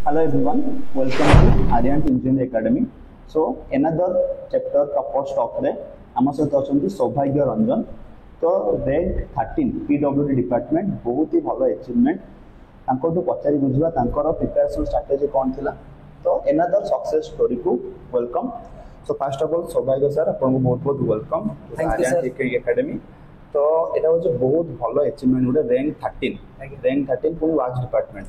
Hello everyone, welcome to Aryan Engineering Academy. So another chapter of first talk रे आम सहित अच्छा सौभाग्य रंजन। तो रैंक 13 पीडब्ल्यूडी डिपार्टमेंट बहुत ही भल अचिवमेंट पचारि बुझा प्रिपरेशन स्ट्राटेजी कौन थी। तो एनादर सक्सेस स्टोरी को welcome. So first of all सौभाग्य सर आपको बहुत बहुत वेलकम आर्यन इंजीनियरिंग एकेडमी। तो यहाँ हूँ बहुत भल अचिवमेंट गोटे रैंक 13 पुणी वाच डिपार्टमेंट।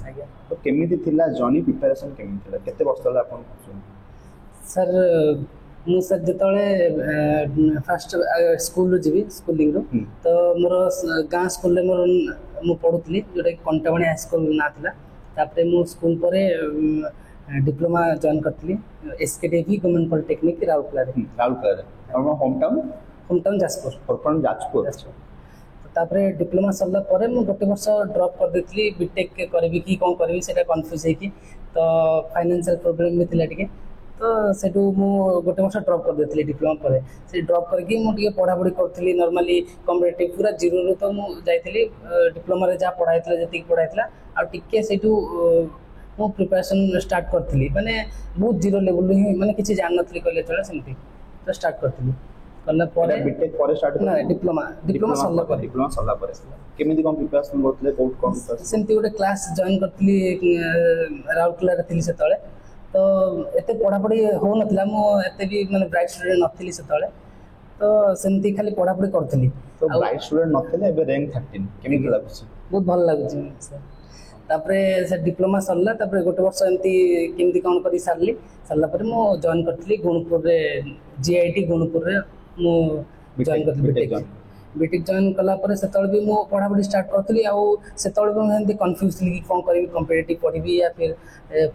तो केमिति थिला जर्नी प्रिपरेशन केमिति थिला केते वर्ष होला आपन सर मु सर जतले फर्स्ट स्कूल जीवी स्कूलिंग रो तो मोर गाँ स्कूल मोर मु पढ़ुली जोटा कंटाबाणी हाई स्कूल ना थिला। तापरे मु स्कूल परे डिप्लोमा जॉइन करथली SKDV government polytechnic Rourkela home town Jajpur. तापरे डिप्लोमा सरला परे मु गोटे वर्ष ड्रॉप कर देथली बीटेक करबी कि कोन करबी सेटा कंफ्यूज हे कि तो फाइनेंशियल प्रॉब्लम भी थिला टिके। तो सेटू मु गोटे वर्ष ड्रॉप कर देथली डिप्लोमा परे से ड्रॉप करके मु टिके पढ़ा पढ़ी करथली नॉर्मली कॉम्पिटिटिव पूरा जीरो रो। तो मु जाइथली डिप्लोमा रे जा पढ़ाइतला जति पढ़ाइतला आ टिके सेटू मु प्रिपरेशन स्टार्ट करथली माने बहुत जीरो लेवल ही माने किछि जान नथली कहले चले सेमती। तो स्टार्ट करथली कला परे बीटेक परे स्टार्ट ना डिप्लोमा सरला परे केमिति कोन प्रिपरेशन करथले बहुत कम सेमती गोटे क्लास जॉइन करथली राउरकेला रे थिली सेतळे। तो एते पढ़ा पढ़ी हो नथला मु एते भी माने ब्राइट स्टूडेंट नथिली सेतळे। तो सेमती खाली पढ़ा पढ़ी करथली। तो ब्राइट स्टूडेंट नथिले एबे रैंक 13 केमिति लागुछि बहुत भल लागुछि सर। तापरे से डिप्लोमा सरला तापरे गोटे वर्ष एमती केमती कोन करी सरला परे मु जॉइन करथली गुणपुर रे जीआईटी गुणपुर रे मु जॉइन करथली बीटेक जॉइन कला परे सेतळ भी मु पढ़ा पढ़ी स्टार्ट करथली। आ सेतळ भी हम कंफ्यूज थी कि कोन करी कॉम्पिटिटिव पढ़ी या फिर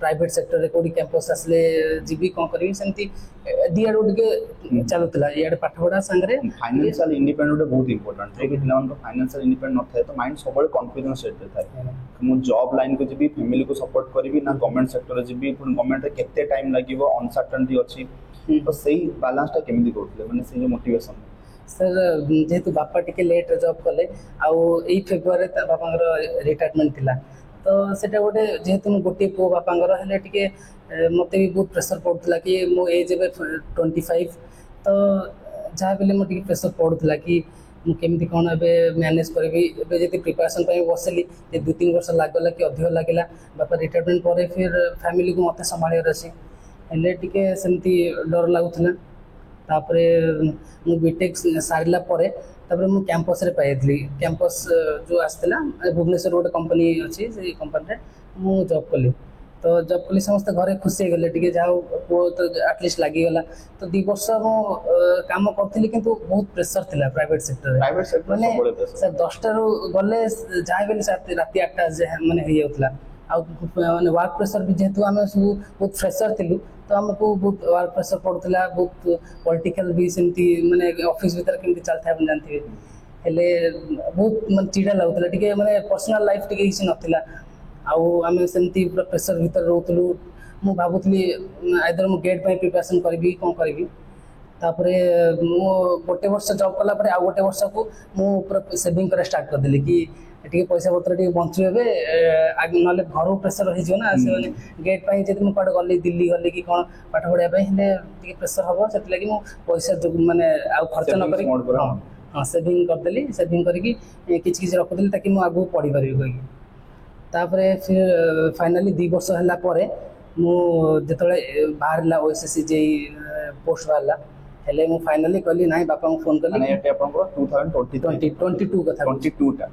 प्राइवेट सेक्टर रे कोडी कैंपस आसले जीबी कोन करी सेमती दिया रोड के चलुतला याडे पाठ पढ़ा संगरे फाइनेंशियल इंडिपेंडेंट बहुत इंपोर्टेंट है कि पिलावन को फाइनेंशियल इंडिपेंडेंट न थाए तो माइंड सबले कॉन्फिडेंस सेट थाए मु जॉब लाइन को जीबी फैमिली को सपोर्ट करबी ना गवर्नमेंट सेक्टर रे जीबी पुन गवर्नमेंट रे केते टाइम लागिवो अनसर्टेनिटी अछि। तो सही बैलेंस टा केमिति करथले माने से जो मोटिवेशन सर जेहेतु बापा टिके लेट जॉब कले आई फेब्रुआरी बापांगर रिटायरमेंट थिला। तो सेटा गोटे जेहेतु मु गोटे पो बापांगर हेले टिके मते भी बहुत प्रेशर पड़ुतला कि मो एज एबे 25। तो जहाँ बेले मो टिके प्रेशर पड़ुतला कि मु केमिति कोन एबे मैनेज करबी एबे जति प्रिपरेशन पय बसली जे 2-3 वर्ष लागला कि अधिक लागला बापा रिटायरमेंट परे फिर फैमिली को मते संभाळियो रसी हेले टिके सेमती डर लागुतला। तापरे मु बीटेक सारिला परे तापरे मु कैंपस रे पाइथली कैंपस जो आसला भुवनेश्वर गोटे कंपनी अछि से कंपनी रे मु जॉब कली। तो जॉब कली समस्त घरे खुशी गले टिके जाओ पो तो एटलीस्ट लागी गला। तो 2 वर्ष मु काम करथली किंतु बहुत प्रेशर थिला प्राइवेट सेक्टर माने सर 10टा रो गले जाय बेले राति 8टा माने हे होतला आ माने वर्क प्रेशर भी जेहेतु आमे सब बहुत फ्रेशर थिलु। तो हमको बहुत वर्क प्रेशर पड़ता बहुत पॉलिटिकल भी सेमती माने ऑफिस भीतर केमती चलता है जानते हेले बहुत मन चिड़ा लगुला टिके माने पर्सनल लाइफ टिके किसी नथिला आउ आमे सेमती पूरा प्रेशर भीतर रहतलु। मु भाबुतली आइदर मु गेट पे प्रिपरेशन करबी कोन करबी। तापरे मु गोटे वर्ष जॉब कला परे आ गोटे वर्ष को मु पूरा सेविंग करे स्टार्ट कर देली कि टिके पैसा पत्र टिके बंचु हेबे आगे नले घर प्रेशर रही जो ना से माने गेट पाई जति मु पाड गली दिल्ली गली कि कोन पाठ पढ़िया पे हेले टिके प्रेशर हबो सेत लागि मु पैसा जो माने आ खर्च न करी हां सेविंग कर देली सेविंग करी कि किछ रख देली ताकि मु आगु पढ़ी परबी कहि। तापरे फिर फाइनली 2 वर्ष हला परे मु जतले बाहरला ओएसएससी जेई पोस्ट बाहरला हेले मु फाइनली कहली नाही बापा को फोन करली माने एटे आपन 2022 कथा 22 टा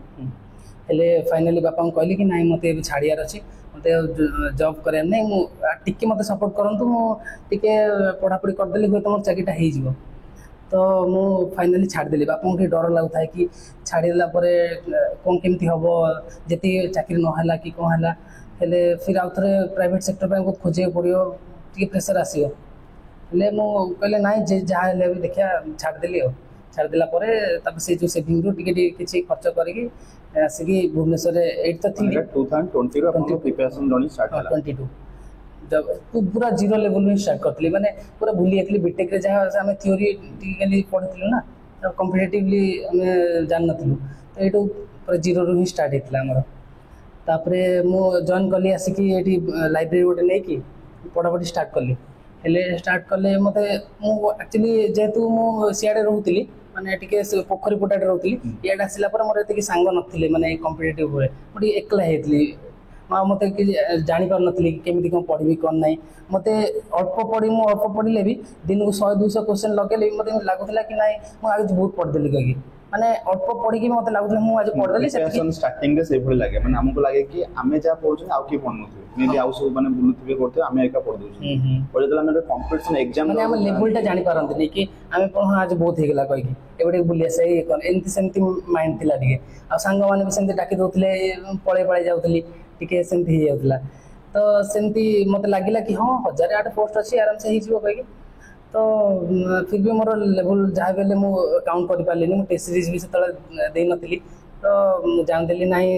हेले फाइनली बापा को कहली कि नाही मते छाड़ियार अछि मते जॉब करे नै मु टिके मते सपोर्ट करंतु मु टिके पढ़ा पढ़ी कर देली होय तमर चाकरीटा हेइ जिवो। तो मु फाइनली छाड़ देली बापा को डर लागुथाय कि छाड़ीला परे कोन केमती हबो जति चाकरी न हला कि कोन हला हेले फिर आउथरे प्राइवेट सेक्टर पे बहुत खोजे पड़ियो टिके प्रेशर आसियो हेले मु कहले नाही जे जा हेले भी देखिया छाड़ देली हो। छाड़ दिला परे तब से जो सेविंग रो टिके किछि खर्च करिकि आसिकी भुवनेश्वर रे 8 तो थी 2020 रो अपन प्रिपरेशन जर्नी स्टार्ट हला 22 जब पूरा जीरो लेवल में स्टार्ट करथली माने पूरा भूली जातली बीटेक रे जहा हमें थ्योरी टिकली पढ़थिलु ना तो कॉम्पिटिटिवली हमें जान नथिलु। तो एटो पूरा जीरो रो ही स्टार्ट हेतला हमर। तापरे मु जॉइन कली आसिकी एठी लाइब्रेरी गोटे नहीं कि पढ़ापढ़ी स्टार्ट कली हेले स्टार्ट कले मते मु एक्चुअली जेहेतु मु सियाडे रहउतिली माने टिके पोखरी पोटाटे रहउतिली इयाडे आसिला पर मोर एते कि सांग नथिले माने कॉम्पिटिटिव होए मोटी एकला हेतली मते कि जानि पार नथिली केमिति कोन पढ़बी कोन नाही मते अल्प पढ़िले भी दिन को 100 200 क्वेश्चन लगेले मते लागुतला कि नाही मु आज बहुत पढ़ देली कहि माने अल्प पढ़ी कि मते लागुतला मु आज पढ़ देली सेक्शन स्टार्टिंग रे सेभली लागे माने हमको लागे कि आमे जा पढछु आउ कि पढनुथि मे भी आउ सब माने बुलुथिबे करथे आमे एका पढ दोछु पढे देला माने कंपटीशन एग्जाम माने हम लेवल टा जानि पारंत नै कि आमे कोन आज बहुत हे गेला कहि कि एबडे बुलिया सही कोन एंती सेंती माइंड थिला टिके आ संग माने भी सेंती डाकी दोथले पळे जाउथली टिके सेंती हे जाउथला तो सेंती मते लागिला कि हां 1008 पोस्ट अछि आराम से ही जीवो कहि तो फिर भी मोर लेवल जहाँ बेले मु काउंट कर पारलिनी मु टेस्ट सीरीज भी सेतले दे नथिली तो मु जान देली नाही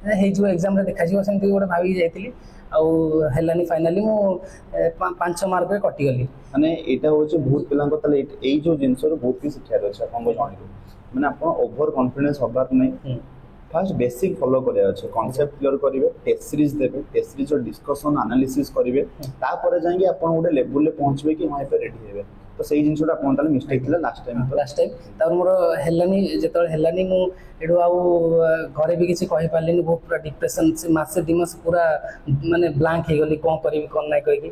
हे जो एग्जाम रे देखा जिवो सेंती गोटे भाबी जाइतिली आउ हेलानी फाइनली मु 5 मार्क रे कटि गली माने एटा होचे बहुत पिलांक तले एई जो जिंसो रे बहुत की शिक्षा रे छै अपन जानि माने अपन ओवर कॉन्फिडेंस होबार नै फर्स्ट बेसिक फॉलो करे अछि कांसेप्ट क्लियर करिवे टेस्ट सीरीज देबे टेस्ट सीरीज रो डिस्कशन एनालिसिस करिवे तापर जांगे अपन गोटे लेवल ले पहुंचबे कि मैं पे रेडी हेबे तो सही जिंसोटा अपन ताले मिस्टेक थिला लास्ट टाइम तार मोर हेलानी जेतल हेलानी मु एडो आउ घरे भी किछि कहि पारलिनी बहुत पूरा डिप्रेशन से मासे दिमास पूरा माने ब्लैंक हे गली कोन करिवि कोन नै कहि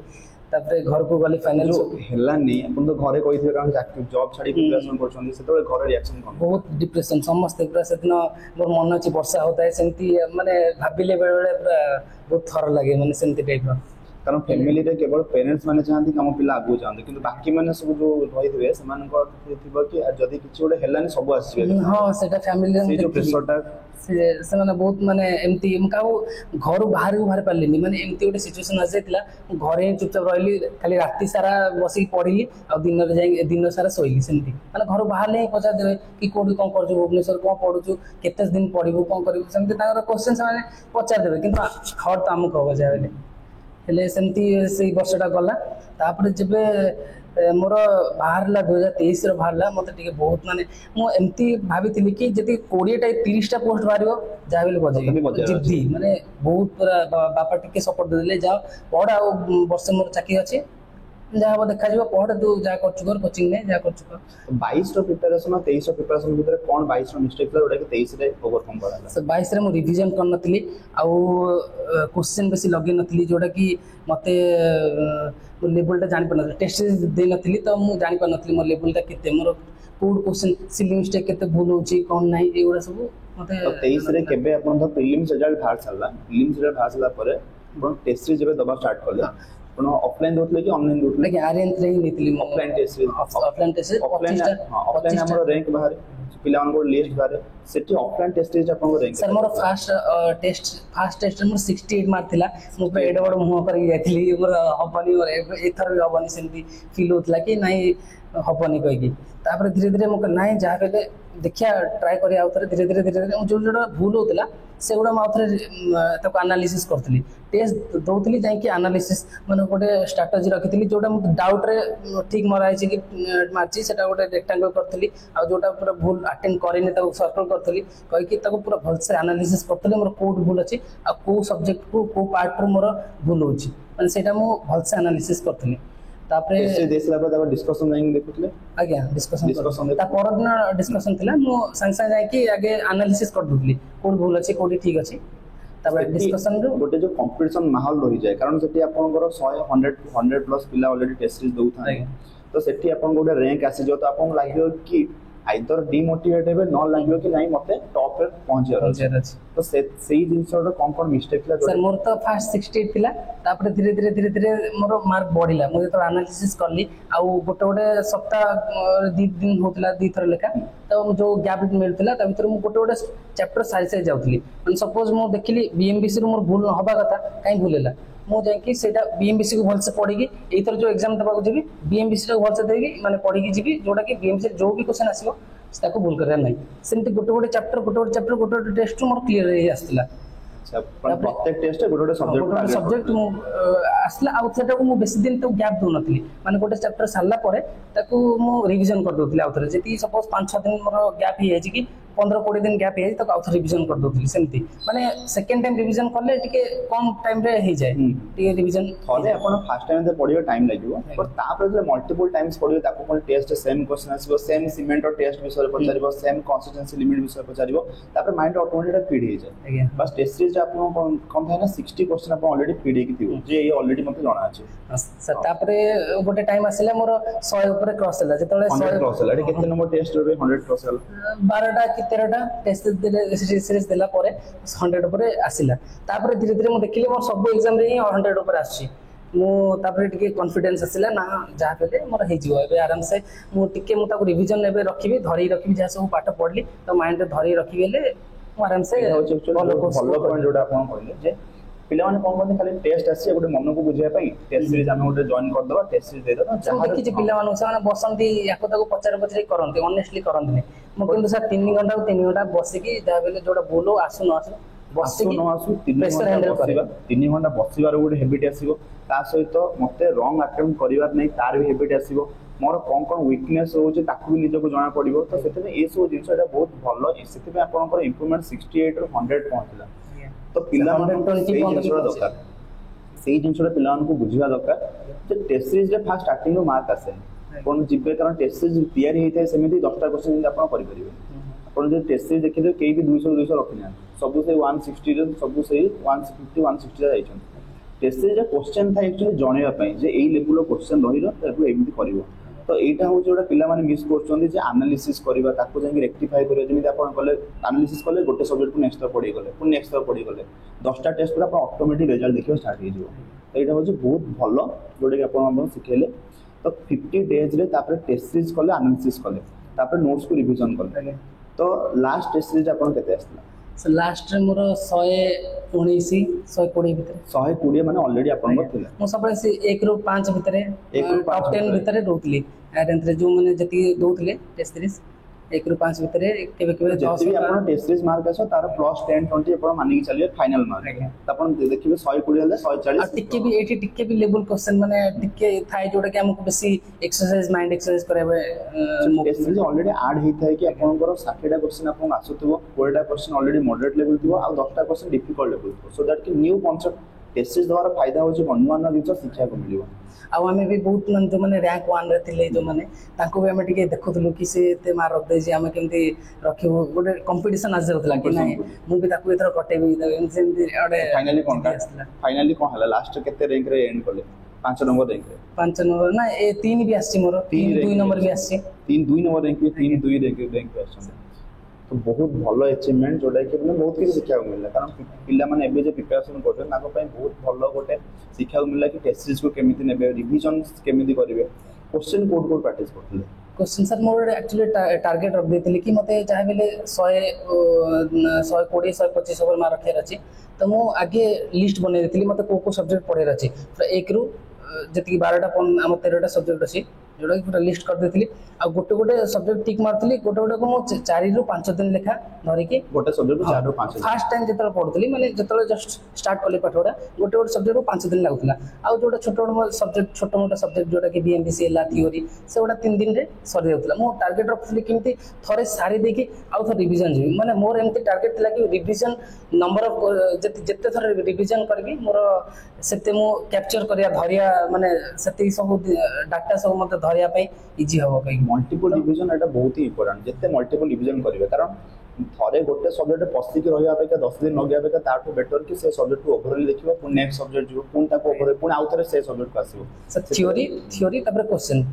तापर घर को गली फाइनल हेलानी अपन तो घरे कहि थे कारण जॉब छाडी प्रिपरेशन करछन सेतले घर रिएक्शन कोन बहुत डिप्रेशन समस्त पूरा सेदिन मोर मन अछि वर्षा होता है सेंती माने भाबिले बेले बेले पूरा बहुत थर लागे माने सेंती टाइप रो कारण फैमिली रे केवल पेरेंट्स माने चाहନ୍ତି हम पिला आगु चाहନ୍ତି किंतु बाकी माने सब जो रहिथिबे समान को थिबो कि जदी किछि ओडे हेलानी सब आसीबे हां सेटा फैमिली से जो प्रेशरटा से माने बहुत माने एमती काउ घर बाहर पारलिनी माने एमती गोटे सिचुएशन आ जायतिला घरे चुपचाप रहली खाली राति सारा बसी पढ़िली आ दिन रे जाई दिन सारा सोइली सेमती माने घर बाहर ले पचा देबे कि कोडी कोन करजु भुवनेश्वर कोन पढुचु केते दिन पढिबु कोन करिबु सेमती ताकर क्वेश्चन माने पचा देबे किंतु हर त हमको हो जाबे हेले सेमती से वर्षटा गला तापर जेबे मोर बाहरला 2023 रो बाहरला मते टिके बहुत माने मु एमती भाबितिली कि जति 20 टा 30 टा पोस्ट बारियो जाबेल बजे जिद्दी माने बहुत पूरा बापा टिके सपोर्ट देले जाओ पढ आ वर्ष मोर चाकरी अछि जा देखा जीव पढ़ तू जा करछु कर कोचिंग ने जा करछु कर 22 रो प्रिपरेशन 23 रो प्रिपरेशन भीतर कोन 22 रो मिस्टेक ला ओडा के 23 रे ओवरकम कराला से 22 रे मु रिवीजन कर नथली आ क्वेश्चन बेसी लगे नथली जोडा कि मते लेवल टा जानि पन टेस्ट दे नथली तो मु जानि पन नथली मो लेवल टा केते मोर कोड क्वेश्चन सिली मिस्टेक केते भूल होची कोन नाही एगुडा सब मते 23 रे केबे अपन तो प्रीलिम्स रिजल्ट बाहर छला प्रीलिम्स रिजल्ट बाहर छला परे अपन टेस्ट रे जेबे दबा स्टार्ट करले अपन ऑफलाइन दोतले कि ऑनलाइन दोतले कि आर्यन रे ही नीतली ऑफलाइन टेस्ट ऑफलाइन ऑफलाइन हमरो रैंक बाहर पिलान को लिस्ट बाहर सेठी ऑफलाइन टेस्ट रे अपन rank sir more first test मोर 68 मार्क थिला मु पे एड बड मुह कर जायथिली मोर हबनी मोर एथर भी हबनी सेमती फील होतला कि नाही हबनी कहि कि तापर धीरे धीरे मु नाही जा बेले देखिया ट्राई करी आउथरे धीरे धीरे जो जोडा भूल होतला सेगुडा माउथरे तक एनालिसिस करथली टेस्ट दउथली जाय कि एनालिसिस माने गोटे स्ट्रेटजी रखिथली जोडा मु डाउट रे ठीक मराइ छी कि मारची सेटा गोटे रेक्टेंगल करथली आ जोडा पूरा भूल अटेंड करिने त सर्कल करथली कहि कि तको पूरा भल से एनालिसिस करथली मोर कोड भूल अछि आ को सब्जेक्ट को पार्ट पर मोर भूल होछि माने सेटा मु भल से एनालिसिस करथली तापरे से देसला बाद अब डिस्कशन जाई देखुतले आज्ञा डिस्कशन ता पर दिन डिस्कशन थिला मु संसा जाय कि आगे एनालिसिस कर दुतली कोन भूल अछि कोडी ठीक अछि तापर डिस्कशन रो गोटे जो कंपटीशन माहौल रही जाय कारण सेठी आपनकर 100 प्लस पिला ऑलरेडी टेस्ट सीरीज दउ था तो सेठी आपन गोटे रैंक आसी जो तो आपन लागियो कि आइदर डिमोटिवेट हेबे न लागियो कि नाही मते टॉप रे पहुंचर अछि तो सेही जिंसर कोन मिस्टेक ला सर मोर तो फर्स्ट 68 थिला तापर धीरे धीरे मोर मार्क बढ़िला मु तो एनालिसिस करली आ गोटे गोटे सप्ताह 2 दिन होतला 2 थर लेखा तो जो गैप मिलतला त भीतर मु गोटे गोटे चैप्टर सारी जाउतली माने सपोज मु देखिली बीएमबीसी रो मोर भूल हबा कथा काई भूलेला मु जाकी सेटा बीएमबीसी को भलसे पढी एथर जो एग्जाम दबा को जेबी बीएमबीसी को भलसे देबी माने पढी जीबी जोटा कि बीएमबीसी जो भी क्वेश्चन आसीबो ताको भूल करे नै सेमति गोटे गोटे चैप्टर गोटे गोटे टेस्ट मोर क्लियर रे आस्तिला अच्छा प्रत्येक टेस्ट गोटे सब्जेक्ट आसला आ सेटा को मु बेसी दिन तो गैप दउ नथली माने गोटे चैप्टर सारला परे ताको मु रिवीजन कर दउतली आउथरे जेती सपोज 5-6 दिन मोर गैप ही है कि 15-20 दिन गैप है तो आउथ रिवीजन कर दोथि सेमती माने सेकंड टाइम रिवीजन करले टिके कम टाइम रे हे जाए टिके रिवीजन थले आपण फर्स्ट टाइम ते पढियो टाइम लागिवो पर तापर जे मल्टीपल टाइम्स पढियो ताको कोन टेस्ट सेम क्वेश्चन आसीबो सेम सीमेंट और टेस्ट विषय पचारिबो सेम कंसिस्टेंसी लिमिट विषय पचारिबो तापर माइंड ऑटोमेटिक फीड हे जाए बस टेस्ट सीरीज आपण कम थाय ना 60 क्वेश्चन आपण ऑलरेडी फीड हे किथिबो जे ये ऑलरेडी मते जणा अछि सर तापर गोटे टाइम आसिला मोर 100 ऊपर क्रॉस होला जेतले 100 क्रॉस होला केते नंबर टेस्ट रे 100 क्रॉस होला 12टा कि 13टा टेस्ट देले सीरीज देला परे 100 ऊपर आसिला तापर धीरे धीरे मु देखिले मोर सब एग्जाम रे 100 ऊपर आछि मु तापर टिके कॉन्फिडेंस आसिला ना जा पेले मोर हे जिवो एबे आराम से मु टिके मु ताको रिवीजन एबे रखिबी धरी रखिबी जा सब पाठ पढली तो माइंड रे धरी रखिबेले मु आराम से भलो पॉइंट जोडा आपण कहले जे पिला माने कोन कोन खाली टेस्ट आसी गोटे मन को बुझिया पई टेस्ट सीरीज हम गोटे जॉइन कर दबा टेस्ट सीरीज दे दबा जहां देखि जे पिला मानु से माने बसंती याको ताको पचार पचार करंती ऑनेस्टली करंती मु किंतु सर 3 घंटा 3 घंटा बसी की जा बेले जोडा बोलो आसु न आसु बसी की न आसु 3 घंटा बसीबा 3 घंटा बसीबार गोटे हैबिट आसीबो ता सहित मते रॉन्ग अटेम्प्ट करिवार नै तार भी हैबिट आसीबो मोर कोन वीकनेस हो जे ताकू भी निजको जाना पड़िबो तो सेते ए सब जिंस एटा बहुत भलो सेते में आपनकर इंप्रूवमेंट 68 रो 100 पहुंचला तो पिला दरकार से जिनसा पिला बुझा दरकार test series fast starting mark आसे कौन जी कारण टेस्ट सीरीज तैयारी होता है सेमती 10टा क्वेश्चन आप करेंगे आप जो टेस्ट सीरीज देखिए कई भी 200 रखी ना सब से 160 सब से 150 160 जाइए टेस्ट सीरीज क्वेश्चन था एक्चुअली जनवाई जे यही लेवल क्वेश्चन रही कर तो यहाँ हूँ गोटे पिला मिस कर आनालीसीस करवा ताको जाकि रेक्टिफाई करेंगे जमी आप कले आनालीसीस कले गोटे सब्जेक्ट को नेक्स्ट थर पढ़ी गले पुणी नेक्स्ट थर पढ़ी गले 10टा टेस्ट पर ऑटोमेटिक रिजल्ट देखिए स्टार्ट हो यहाँ हूँ बहुत भल जोटा कि आप शिखेले तो 50 डेज रे टेस्ट सीरीज कले आनालीसीस कले नोट्स को रिविजन कले तो लास्ट टेस्ट सीरीज आप लास्ट रे मोर 119 120 भितर 120 माने ऑलरेडी आपन थिला मो सब 1 रो 5 भितर टॉप 10 भितर रोतली एटेंथ रे जो माने जति दोतले टेस्ट सीरीज 1 रो 5 भितर केबे केबे 10 भी आपन टेस्ट सीरीज मार्क आसो तार प्लस 10 20 आपन मानि के चलिए फाइनल मार्क त आपन देखिबे 120 हले 140 आ टिके भी एठी टिके भी लेवल क्वेश्चन माने टिके थाय जोडा कि हमको बेसी एक्सरसाइज माइंड एक्सरसाइज कराबे टेस्ट सीरीज ऑलरेडी ऐड हेई थाय कि आपनकर 60टा क्वेश्चन आपन आसुतबो 20टा क्वेश्चन ऑलरेडी मॉडरेट लेवल थिबो आ 10टा क्वेश्चन डिफिकल्ट लेवल थिबो सो दैट कि न्यू कांसेप्ट टेस्ट सीरीज द्वारा फायदा हो जे नुआ जिन शिक्षा को मिलिबो आ हमें भी बहुत मन जो माने रैंक 1 रे थिले जो माने ताको भी हमें टिके देखुतलु कि से एते मार्क दे जे हमें केमती रखिबो गोटे कंपटीशन आस जाउतला कि नाही मु भी ताको एथर कटेबी सेमती अडे फाइनली कोन हला लास्ट केते रैंक रे एंड करले 5 नंबर रैंक रे 5 नंबर ना ए 3 भी आसी मोर 3 2 नंबर भी आसी 3 2 नंबर रैंक 3 2 रैंक पे आसी तो बहुत भलो अचीवमेंट जोटा कि बहुत किसी शिक्षा को मिलला कारण पिला माने एबे जे प्रिपरेशन करछन ताको पय बहुत भलो गोटे शिक्षा को मिलला कि टेस्ट सीरीज को केमिति नेबे रिवीजन केमिति करिवे क्वेश्चन कोड प्रैक्टिस करथले क्वेश्चन सर मोर एक्चुअली टारगेट रख देथिले कि मते चाहे बेले 120 125 ओवर मार रखे अछि तो मु आगे लिस्ट बने देथिली मते को सब्जेक्ट पढे अछि तो 1 रु जति 12टा हम 13टा सब्जेक्ट अछि जोड़ा कि पूरा लिस्ट कर देथिली आ गोटे गोटे सब्जेक्ट टिक मारथिली गोटे गोटे को मु 4 रु 5 दिन लेखा धरि कि गोटे सब्जेक्ट को 4 रु 5 फर्स्ट टाइम जेतल पढुथली माने जेतल जस्ट स्टार्ट करले पाठोडा गोटे गोटे सब्जेक्ट को 5 दिन लागुतला आ जोटा छोटो सब्जेक्ट छोटो मोटा सब्जेक्ट जोटा कि बीएमबीसी ला थ्योरी से गोटा 3 दिन रे सरी जाउतला मु टारगेट रखथली किमती थरे सारी देकी आउ थ रिवीजन जी माने मोर एमती टारगेट थिला कि रिवीजन नंबर ऑफ जते थरे रिवीजन करबी मोर सेते मु कैप्चर करिया धरिया माने सेते सब डाटा सब मते धरिया पई इजी हबो कई मल्टीपल रिवीजन एटा बहुत ही इंपोर्टेंट जते मल्टीपल रिवीजन करिवे कारण थरे गोटे सब्जेक्ट पस्ती के रहिया अपेक्षा 10 दिन न गया अपेक्षा ताठो बेटर कि से सब्जेक्ट को ओवरऑल देखिबो पुन नेक्स्ट सब्जेक्ट जो पुन ताको ओवर पुन आउथरे से सब्जेक्ट को आसीबो सर थ्योरी तबरे क्वेश्चन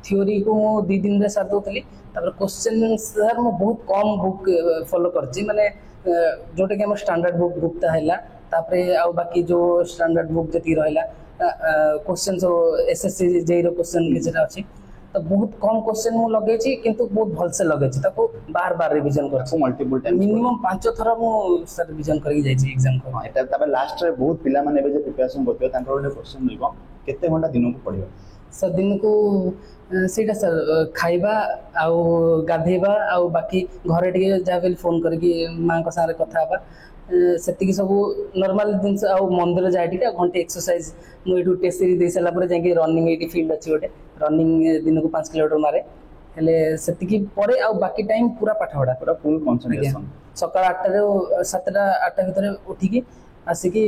थ्योरी को 2 दिन रे साथ दोतली तबरे क्वेश्चन सर मो बहुत कम बुक फॉलो करछि माने जोटे कि हम स्टैंडर्ड बुक गुप्ता हैला तापरे आ बाकी जो स्टैंडर्ड बुक जति रहला क्वेश्चन जो एसएससी जेई रो क्वेश्चन जेटा अछि तो बहुत कम क्वेश्चन मु लगे छी किंतु बहुत भल से लगे छी ताको बार बार रिवीजन कर छी मल्टीपल टाइम मिनिमम 5 थरा मु सर रिवीजन करी जाई छी एग्जाम को हां एटा तबे लास्ट रे बहुत पिला माने जे प्रिपरेशन करते तांकर ओने क्वेश्चन नइबो केते घंटा दिन को पढिबो सर दिन को सेटा सर खाइबा आउ गाधेबा आउ बाकी घरे टिके जाबेल फोन करके मां को सारे कथा बा सेतिकी सब नॉर्मल दिन से आउ मंदिर जाय टिके घंटे एक्सरसाइज मु एटू टेस्ट सीरीज दे सला पर जाके रनिंग एटी फील्ड अछि ओटे रनिंग दिन को 5 किलोमीटर मारे ହେଲେ ସେତିକି ପରେ ଆଉ ବାକି ଟାଇମ୍ ପୁରା ପାଠ ପଢ଼ା। ପୁରା ଫୁଲ୍ କନସେଣ୍ଟ୍ରେସନ୍। ସକାଳ 8ଟାରୁ 7ଟା 8ଟା ଭିତରେ ଉଠିକି ଆସିକି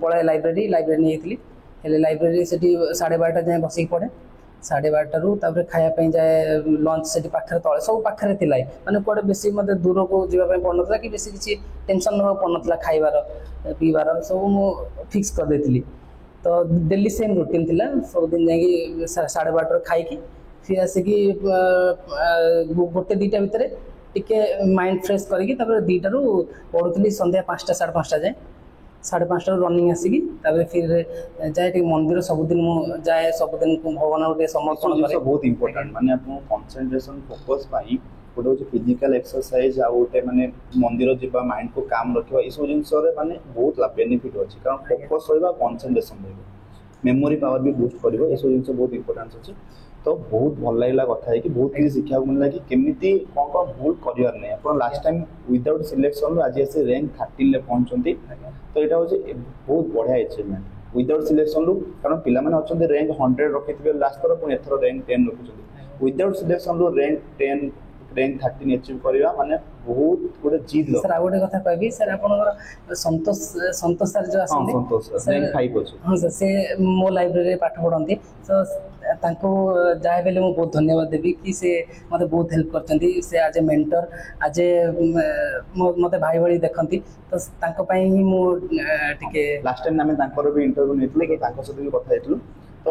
ପଳାଏ ଲାଇବ୍ରେରୀ ନେଇଯାଇଥିଲି। ହେଲେ ଲାଇବ୍ରେରୀ ସେଠି 12:30 ଯାଏଁ ବସିକି ପଢ଼େ। 12:30ରୁ ତାପରେ ଖାଇବା ପାଇଁ ଯାଏ। ଲଞ୍ଚ ସେଠି ପାଖରେ ତଳେ ସବୁ ପାଖରେ ଥିଲା, ମାନେ କୁଆଡ଼େ ବେଶୀ ମୋତେ ଦୂରକୁ ଯିବା ପାଇଁ ପଡ଼ୁନଥିଲା କି ବେଶୀ କିଛି ଟେନସନ୍ ନେବାକୁ ପଡ଼ୁନଥିଲା। ଖାଇବାର ପିଇବାର ସବୁ ମୁଁ ଫିକ୍ସ କରିଦେଇଥିଲି। ତ ଡେଲି ସେମ୍ ରୁଟିନ୍ ଥିଲା। ସବୁଦିନ ଯାଇକି 12:30ରେ ଖାଇକି ଫିର୍ ଆସିକି 1-2ଟା ଭିତରେ ଟିକେ ମାଇଣ୍ଡ ଫ୍ରେଶ୍ କରିକି ତାପରେ 2ଟାରୁ ପଢ଼ୁଥିଲି ସନ୍ଧ୍ୟା 5ଟା 5:30 ଯାଏଁ। 5:30ରୁ ରନିଂ ଆସିକି ତାପରେ ଫିର୍ ଯାଏ ଟିକେ ମନ୍ଦିର। ସବୁଦିନ ମୁଁ ଯାଏ, ସବୁଦିନ ଭଗବାନଙ୍କୁ ଟିକେ ସମର୍ପଣ କରେ। ବହୁତ ଇମ୍ପୋର୍ଟାଣ୍ଟ, ମାନେ ଆପଣଙ୍କ କନସେନ୍ଟ୍ରେସନ୍ ଫୋକସ୍ ପାଇଁ ଗୋଟେ ହେଉଛି ଫିଜିକାଲ୍ ଏକ୍ସରସାଇଜ୍, ଆଉ ଗୋଟେ ମାନେ ମନ୍ଦିର ଯିବା, ମାଇଣ୍ଡକୁ କାମ୍ ରଖିବା, ଏସବୁ ଜିନିଷରେ ମାନେ ବହୁତ ବେନିଫିଟ୍ ଅଛି। କାରଣ ଫୋକସ୍ ରହିବ, କନସେନ୍ଟ୍ରେସନ୍ ରହିବ, ମେମୋରି ପାୱାର ବି ବୁଷ୍ଟ କରିବ। ଏସବୁ ଜିନିଷ ବହୁତ ଇମ୍ପୋର୍ଟାନ୍ସ ଅଛି। ତ ବହୁତ ଭଲ ଲାଗିଲା କଥା ହେଇକି, ବହୁତ କିଛି ଶିଖିବାକୁ ମିଳିଲା କି କେମିତି କ'ଣ ଭୁଲ କରିବାର ନାହିଁ। ଆପଣ ଲାଷ୍ଟ ଟାଇମ୍ ୱିଦାଉଟ୍ ସିଲେକ୍ସନ୍ରୁ ଆଜି ଆସି ର୍ୟାଙ୍କ 13ରେ ପହଞ୍ଚନ୍ତି। ତ ଏଇଟା ହେଉଛି ବହୁତ ବଢ଼ିଆ ଆଚିଭମେଣ୍ଟ ୱିଦାଉଟ୍ ସିଲେକ୍ସନ୍ରୁ। କାରଣ ପିଲାମାନେ ଅଛନ୍ତି ର୍ୟାଙ୍କ 100 ରଖିଥିବେ ଲାଷ୍ଟ ଥର, ପୁଣି ଏଥର ର୍ୟାଙ୍କ 10 ରଖୁଛନ୍ତି। ୱିଦାଉଟ୍ ସିଲେକ୍ସନ୍ରୁ ର୍ୟାଙ୍କ 10 ର୍ୟାଙ୍କ 13 ଆଚିଭ୍ କରିବା ମାନେ ବହୁତ ଗୋଟେ ଜିଦ୍। ସାର୍ ଆଉ ଗୋଟେ କଥା କହିବି, ସାର୍ ଆପଣଙ୍କର ସନ୍ତୋଷ ସାର୍ ଯେଉଁ ଆସନ୍ତି, ସନ୍ତୋଷ ସାର୍ 5 ଅଛି। ହଁ ସାର୍, ସେ ମୋ ଲାଇବ୍ରେରୀରେ ପାଠ ପଢ଼ନ୍ତି। ତ ତାଙ୍କୁ ଯାହା ହେଲେ ମୁଁ ବହୁତ ଧନ୍ୟବାଦ ଦେବି କି ସେ ମୋତେ ବହୁତ ହେଲ୍ପ କରିଛନ୍ତି। ସେ ଆଜ୍ ଏ ମେଣ୍ଟର, ଆଜ୍ ଏ ମୋତେ ଭାଇ ଭଳି ଦେଖନ୍ତି। ତ ତାଙ୍କ ପାଇଁ ହିଁ ମୁଁ ଟିକେ ଲାଷ୍ଟ ଟାଇମ୍ ଆମେ ତାଙ୍କର ବି ଇଣ୍ଟରଭ୍ୟୁ ନେଇଥିଲେ କି ତାଙ୍କ ସହିତ ବି କଥା ହେଇଥିଲୁ। ତ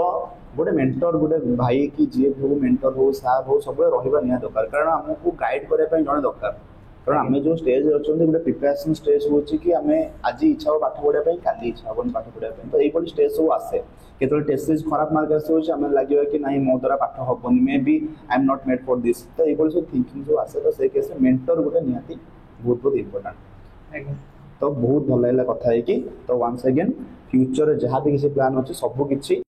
ଗୋଟେ ମେଣ୍ଟର, ଗୋଟେ ଭାଇ କି ଯିଏ ବି ହଉ, ମେଣ୍ଟର ହଉ, ସାର୍ ହଉ, ସବୁବେଳେ ରହିବା ନିହାତି ଦରକାର। କାରଣ ଆମକୁ ଗାଇଡ୍ କରିବା ପାଇଁ ଜଣେ ଦରକାର। କାରଣ ଆମେ ଯେଉଁ ଷ୍ଟେଜ୍ରେ ଅଛନ୍ତି, ଗୋଟେ ପ୍ରିପାରେସନ୍ ଷ୍ଟେଜ୍ ହେଉଛି କି ଆମେ ଆଜି ଇଚ୍ଛା ହେବ ପାଠ ପଢ଼ିବା ପାଇଁ, କାଲି ଇଚ୍ଛା ହେବନି ପାଠ ପଢ଼ିବା ପାଇଁ। ତ ଏଇଭଳି ଷ୍ଟେଜ୍ ସବୁ ଆସେ। କେତେବେଳେ ଟେଷ୍ଟ ସିରିଜ୍ ଖରାପ ମାର୍କ ଆସିଯାଉଛି, ଆମେ ଲାଗିବ କି ନାହିଁ ମୋ ଦ୍ୱାରା ପାଠ ହେବନି, May B I M not made for this. ତ ଏଇଭଳି ସବୁ ଥିଙ୍କିଂ ସବୁ ଆସେ। ତ ସେଇ କେସ୍ରେ ମେଣ୍ଟର ଗୋଟେ ନିହାତି ବହୁତ ବହୁତ ଇମ୍ପୋର୍ଟାଣ୍ଟ। ତ ବହୁତ ଭଲ ଲାଗିଲା କଥା ହେଇକି। ତ ୱାନ୍ସ ଅଗେନ୍ ଫ୍ୟୁଚରରେ ଯାହା ବି କିଛି ପ୍ଲାନ୍ ଅଛି ସବୁ କିଛି